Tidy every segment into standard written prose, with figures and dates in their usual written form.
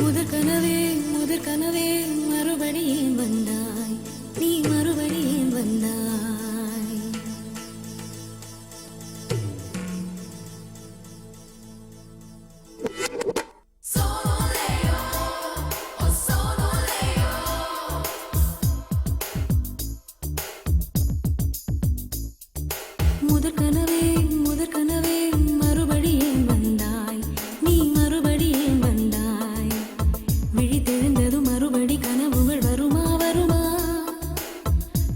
முதற் கனவே மறுபடியும் வந்தாய், நீ மறுபடியும் வந்தாய். முதற் கனவே மறுபடியும் வந்தாய், நீ மறுபடியும் வந்தாய். விழித்தெழுந்ததும் மறுபடி கனவுகள் வருமா வருமா?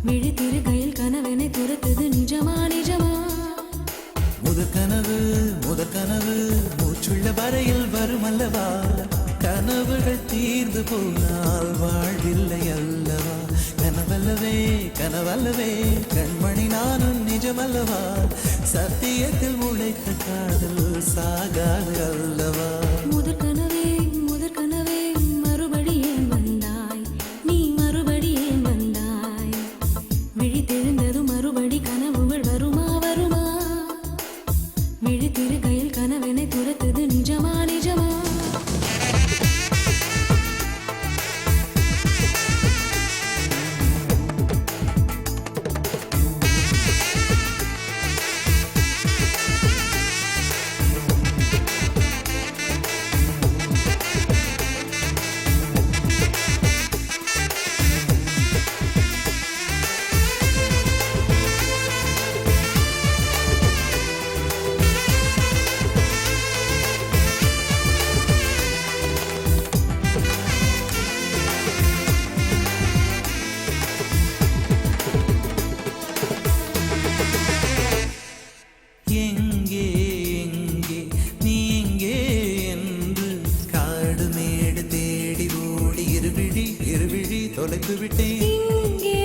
விழித்திருக்கையில் கனவெனை துரத்துது நிஜமா நிஜமா? முதற் கனவு மூச்சுள்ள வரையில் வருமல்லவா? கனவுகள் தீர்ந்து போனால் வாழ்வில்லை அல்லவா? கனவல்லவே கண்மணி நானும் நிஜமல்லவா? சத்தியத்தில் உழைத்த காதல் சாகாது அல்லவா? முதற் கனவே மறுபடியும் வந்தாய், நீ மறுபடியும் வந்தாய். விழித்தெழுந்ததும் மறுபடி கனவுகள் வருமா வருமா? விழித்திருக்கையில் கனவெனை துரத்துது நிஜமா நிஜமா? எங்கே நீ எங்கே என்று காடு மேடு தேடி ஓடி இருவிழி தொலைத்து விட்டேன். இங்கே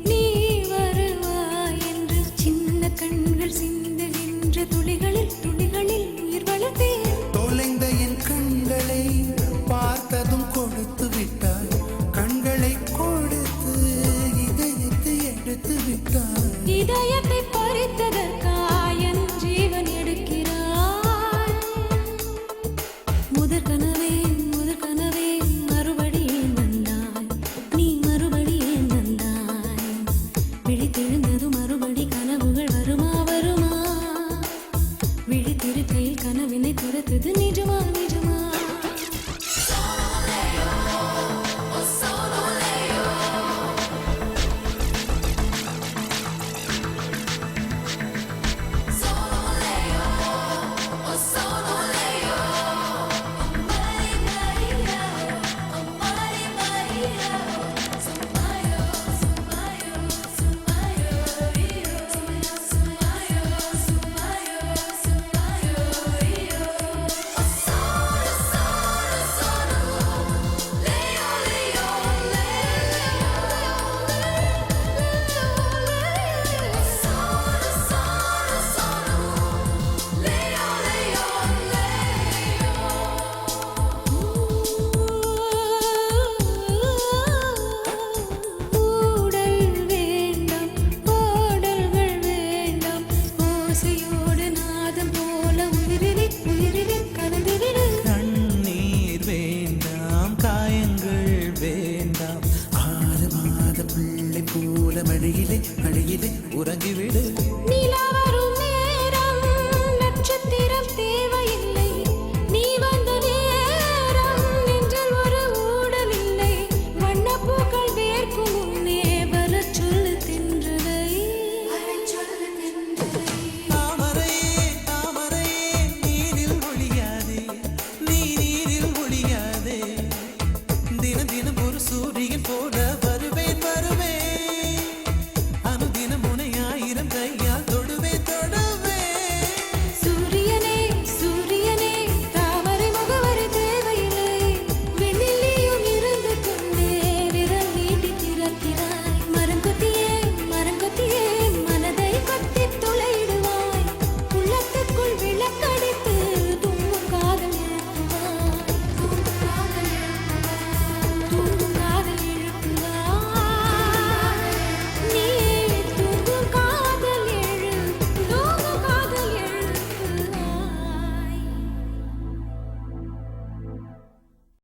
நீ வருவாய் என்று சின்ன கண்கள் சிந்துகின்ற துளிகளில் உயிர் வளர்த்தேன். தொலைந்த என் கண்களை பார்த்ததும் கொடுத்து விட்டாய். கண்களை கொடுத்து இதயத்தை எடுத்து விட்டாய். இதயத்தை பறித்ததற்காய் என் ஜீவன் எடுக்கிறாய். முதற் கனவே மறுபடியும் வந்தாய், நீ மறுபடியும் வந்தாய். விழித்தெழுந்ததும் மறுபடி கனவுகள் வருமா வருமா? விழித்திருக்கையில் கனவினை துரத்துது நிஜமா நிஜமா? மழையிலே உறங்கிவிடு. நிலா வரும் நேரம் நட்சத்திரம் தேவையில்லை. நீ வந்த நேரம் நெஞ்சில் ஒரு ஊடல் இல்லை. வண்ணப்பூக்கள் வேர்க்கும் முன்னே வரச் சொல்லு தென்றலை. தாமரையே நீரில் ஒழியாதே, நீ நீரில் ஒழியாதே. தினம் தினம் ஒரு சூரியன் போல வருவேன். அனுதினம் உனை 1000 கையா